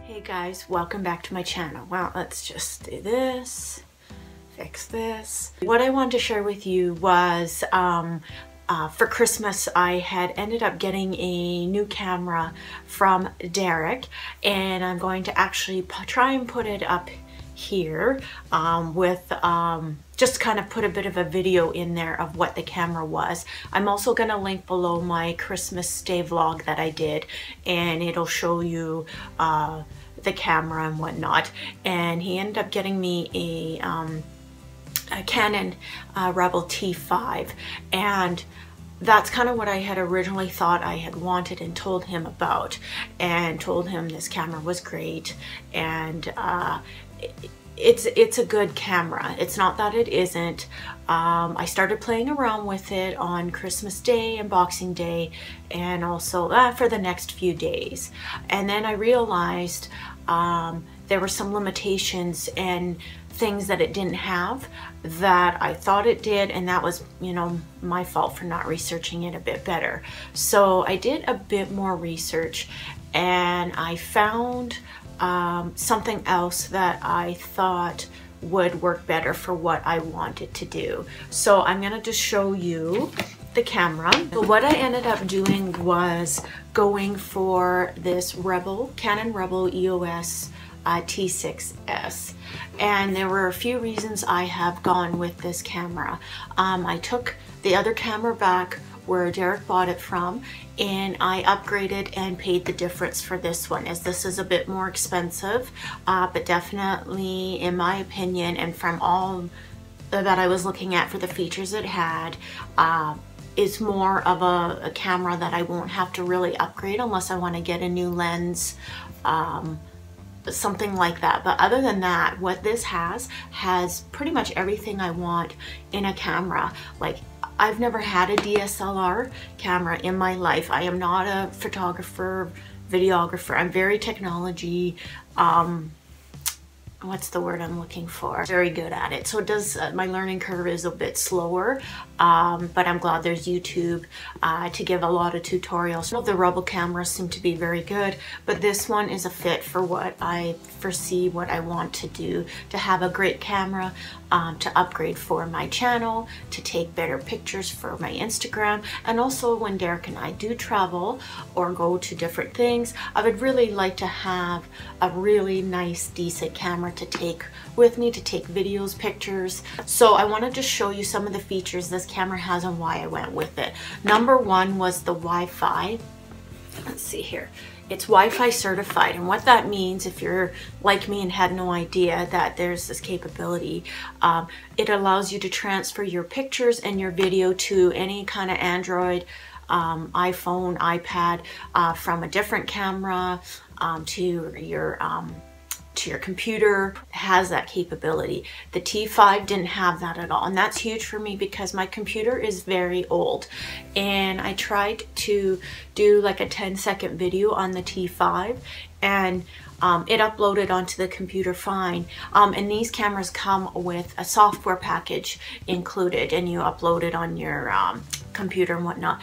Hey guys, welcome back to my channel. Well, let's just do this, fix this. What I wanted to share with you was for Christmas I had ended up getting a new camera from Derek, and I'm going to actually try and put it up here with just kind of put a bit of a video in there of what the camera was. I'm also going to link below my Christmas Day vlog that I did, and it'll show you the camera and whatnot. And he ended up getting me a Canon Rebel T5, and that's kind of what I had originally thought I had wanted and told him about, and told him this camera was great, and it's a good camera. It's not that it isn't. I started playing around with it on Christmas Day and Boxing Day, and also for the next few days. And then I realized there were some limitations and things that it didn't have that I thought it did, and that was, you know, my fault for not researching it a bit better. So I did a bit more research, and I found something else that I thought would work better for what I wanted to do. So I'm gonna just show you the camera. So what I ended up doing was going for this Canon Rebel EOS T6S, and there were a few reasons I have gone with this camera. I took the other camera back where Derek bought it from, and I upgraded and paid the difference for this one, as this is a bit more expensive, but definitely, in my opinion, and from all that I was looking at for the features it had, is more of a camera that I won't have to really upgrade unless I want to get a new lens, something like that. But other than that, what this has pretty much everything I want in a camera. Like, I've never had a DSLR camera in my life. I am not a photographer, videographer. I'm very technology, what's the word I'm looking for? Very good at it. So it does, my learning curve is a bit slower, but I'm glad there's YouTube to give a lot of tutorials. The Rebel cameras seem to be very good, but this one is a fit for what I foresee, what I want to do, to have a great camera, to upgrade for my channel, to take better pictures for my Instagram, and also when Derek and I do travel or go to different things, I would really like to have a really nice, decent camera to take with me, to take videos, pictures. So I wanted to show you some of the features this camera has and why I went with it. Number one was the Wi-Fi. Let's see here. It's Wi-Fi certified, and what that means, if you're like me and had no idea that there's this capability, it allows you to transfer your pictures and your video to any kind of Android, iPhone, iPad, from a different camera to your computer. It has that capability. The T5 didn't have that at all, and that's huge for me because my computer is very old, and I tried to do like a 10-second video on the T5, and it uploaded onto the computer fine. And these cameras come with a software package included, and you upload it on your computer and whatnot.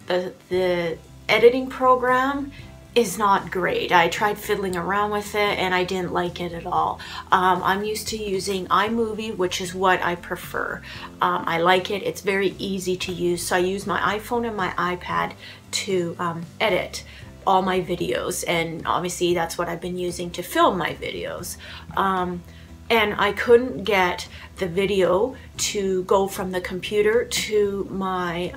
The editing program is not great. I tried fiddling around with it and I didn't like it at all. I'm used to using iMovie, which is what I prefer. I like it. It's very easy to use. So I use my iPhone and my iPad to edit all my videos, and obviously that's what I've been using to film my videos. And I couldn't get the video to go from the computer to my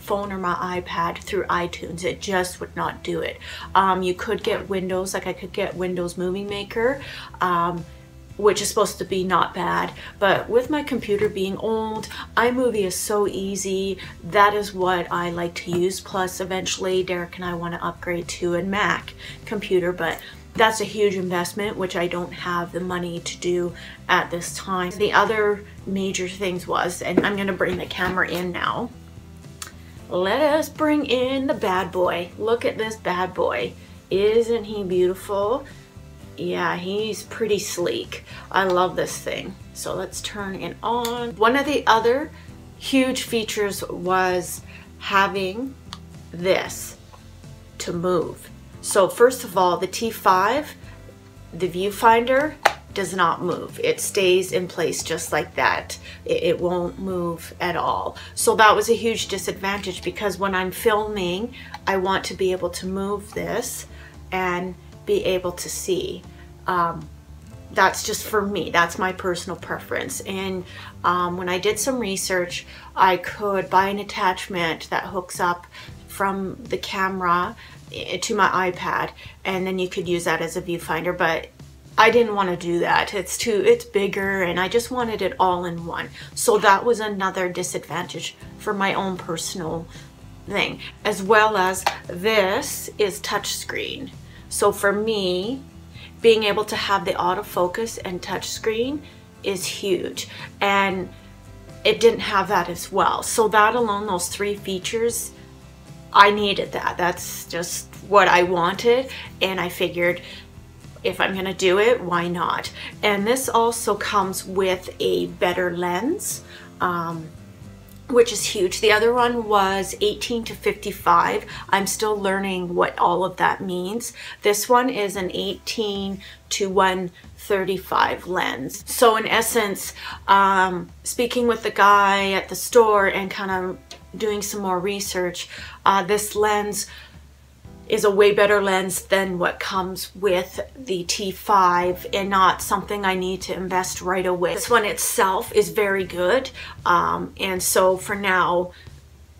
phone or my iPad through iTunes. It just would not do it. You could get Windows, like I could get Windows Movie Maker, which is supposed to be not bad, but with my computer being old, iMovie is so easy. That is what I like to use. Plus, eventually Derek and I want to upgrade to a Mac computer, but that's a huge investment, which I don't have the money to do at this time. The other major things was, and I'm gonna bring the camera in now. Let us bring in the bad boy. Look at this bad boy. Isn't he beautiful? Yeah, he's pretty sleek. I love this thing. So let's turn it on. One of the other huge features was having this to move. So first of all, the T5 the viewfinder does not move. It stays in place just like that. It won't move at all. So that was a huge disadvantage, because when I'm filming, I want to be able to move this and be able to see. That's just for me. That's my personal preference. And when I did some research, I could buy an attachment that hooks up from the camera to my iPad, and then you could use that as a viewfinder, but I didn't want to do that. It's bigger, and I just wanted it all in one. So that was another disadvantage for my own personal thing, as well as this is touchscreen. So for me, being able to have the autofocus and touchscreen is huge, and it didn't have that as well. So that alone, those 3 features, I needed that. That's just what I wanted, and I figured if I'm gonna do it, why not? And this also comes with a better lens, which is huge. The other one was 18 to 55. I'm still learning what all of that means. This one is an 18 to 135 lens. So in essence, speaking with the guy at the store and kind of doing some more research, this lens is a way better lens than what comes with the T5, and not something I need to invest right away. This one itself is very good, and so for now,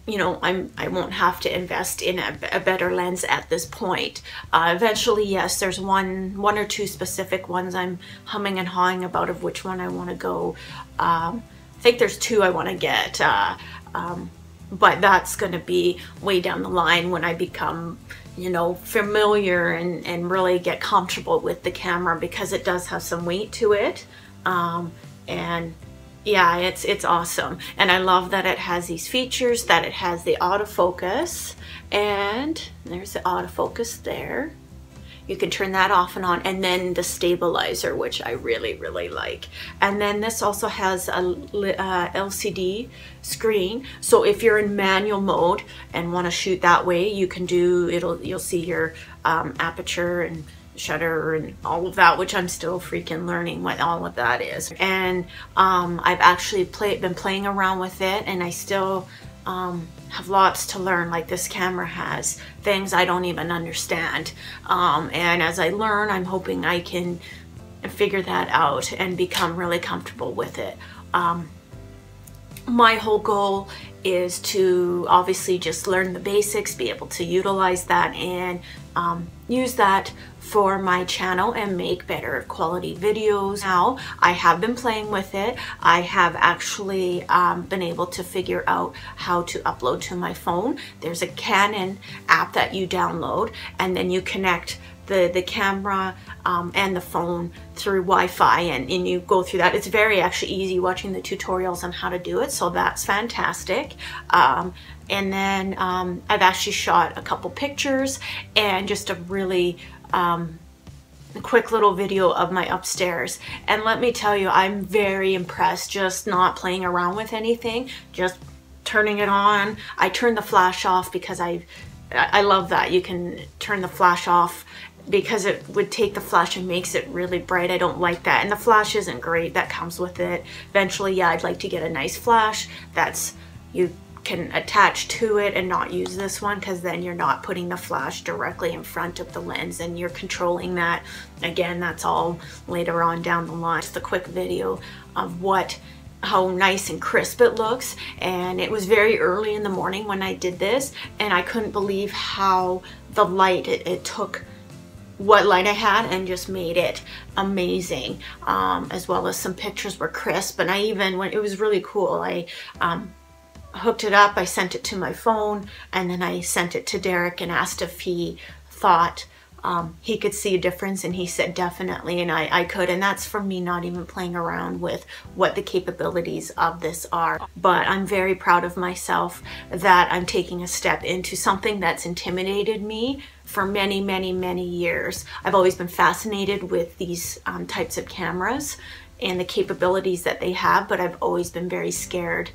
you know, I won't have to invest in a better lens at this point. Eventually, yes, there's one or two specific ones I'm humming and hawing about of which one I want to go. I think there's 2 I want to get, but that's going to be way down the line when I become, you know, familiar and really get comfortable with the camera, because it does have some weight to it. And yeah, it's awesome. And I love that it has these features, that it has the autofocus, and there's the autofocus there. You can turn that off and on, and then the stabilizer, which I really, really like. And then this also has a LCD screen. So if you're in manual mode and want to shoot that way, you can do, you'll see your aperture and shutter and all of that, which I'm still freaking learning what all of that is. And I've actually been playing around with it, and I still have lots to learn. Like, this camera has things I don't even understand, and as I learn, I'm hoping I can figure that out and become really comfortable with it. My whole goal is to obviously just learn the basics, be able to utilize that, and use that for my channel and make better quality videos. Now, I have been playing with it. I have actually been able to figure out how to upload to my phone. There's a Canon app that you download, and then you connect the camera and the phone through Wi-Fi, and you go through that. It's very actually easy watching the tutorials on how to do it, so that's fantastic. And then I've actually shot a couple pictures and just a really quick little video of my upstairs, and let me tell you, I'm very impressed. Just not playing around with anything, just turning it on. I turned the flash off because I love that you can turn the flash off, because it would take the flash and makes it really bright. I don't like that, and the flash isn't great that comes with it. Eventually, yeah, I'd like to get a nice flash that's you can attach to it and not use this one, because then you're not putting the flash directly in front of the lens and you're controlling that. Again, that's all later on down the line. Just a quick video of how nice and crisp it looks. And it was very early in the morning when I did this, and I couldn't believe how the light, it took what light I had and just made it amazing, as well as some pictures were crisp. And it was really cool. I hooked it up, I sent it to my phone, and then I sent it to Derek and asked if he thought he could see a difference, and he said definitely, and I could. And that's from me not even playing around with what the capabilities of this are. But I'm very proud of myself that I'm taking a step into something that's intimidated me for many, many, many years. I've always been fascinated with these types of cameras and the capabilities that they have, but I've always been very scared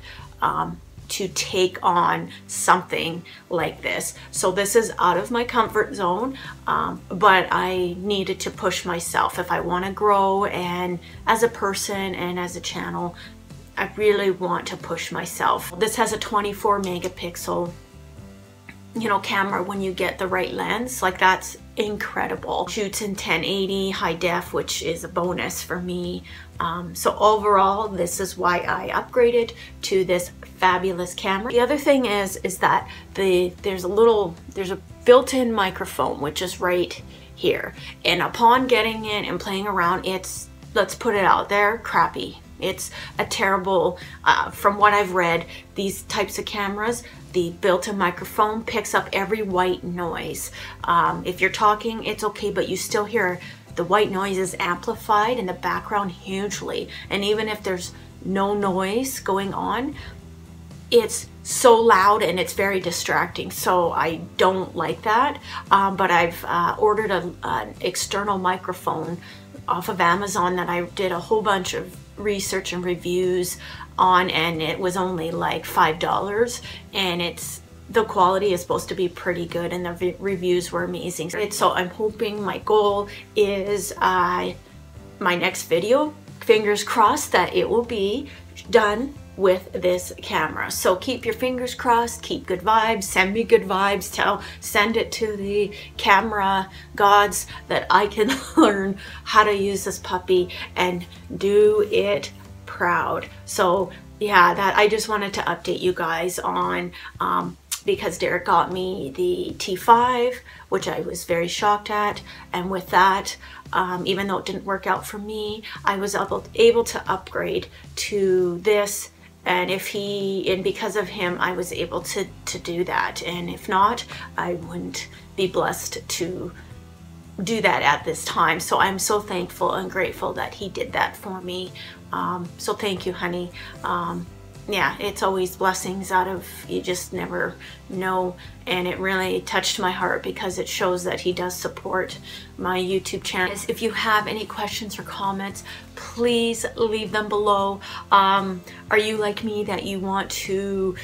to take on something like this. So this is out of my comfort zone, but I needed to push myself if I want to grow, and as a person and as a channel, I really want to push myself. This has a 24 megapixel, you know, camera when you get the right lens. Like, that's incredible. Shoots in 1080 high def, which is a bonus for me. So overall, this is why I upgraded to this fabulous camera. The other thing is that there's a built-in microphone, which is right here. And upon getting it and playing around, it's, let's put it out there, crappy. It's a terrible, from what I've read, these types of cameras, the built-in microphone picks up every white noise. If you're talking, it's okay, but you still hear the white noise is amplified in the background hugely. And even if there's no noise going on, it's so loud and it's very distracting. So I don't like that. But I've ordered an external microphone off of Amazon that I did a whole bunch of research and reviews on, and it was only like $5, and the quality is supposed to be pretty good, and the reviews were amazing. So I'm hoping, my goal is my next video, fingers crossed, that it will be done with this camera. So keep your fingers crossed, keep good vibes, send me good vibes, send it to the camera gods that I can learn how to use this puppy and do it proud. So yeah, that I just wanted to update you guys on, because Derek got me the T5, which I was very shocked at, and with that, even though it didn't work out for me, I was able to upgrade to this. And because of him, I was able to do that. And if not, I wouldn't be blessed to do that at this time. So I'm so thankful and grateful that he did that for me. So thank you, honey. Yeah, it's always blessings out of, you just never know. And it really touched my heart because it shows that he does support my YouTube channel. If you have any questions or comments, please leave them below. Are you like me, that you want to,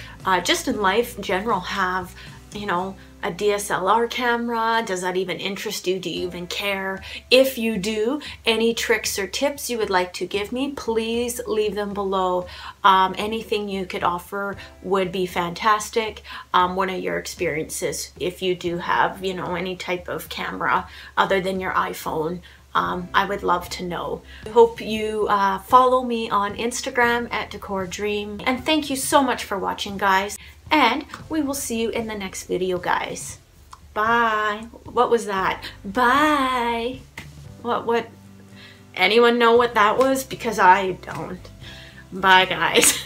just in life in general, have, you know, a DSLR camera? Does that even interest you? Do you even care? If you do, any tricks or tips you would like to give me, please leave them below. Anything you could offer would be fantastic. One of your experiences, if you do have, you know, any type of camera other than your iPhone, I would love to know. I hope you follow me on Instagram at Decor Dream. And thank you so much for watching, guys. And we will see you in the next video, guys. Bye. What was that? Bye. What? Anyone know what that was? Because I don't. Bye, guys.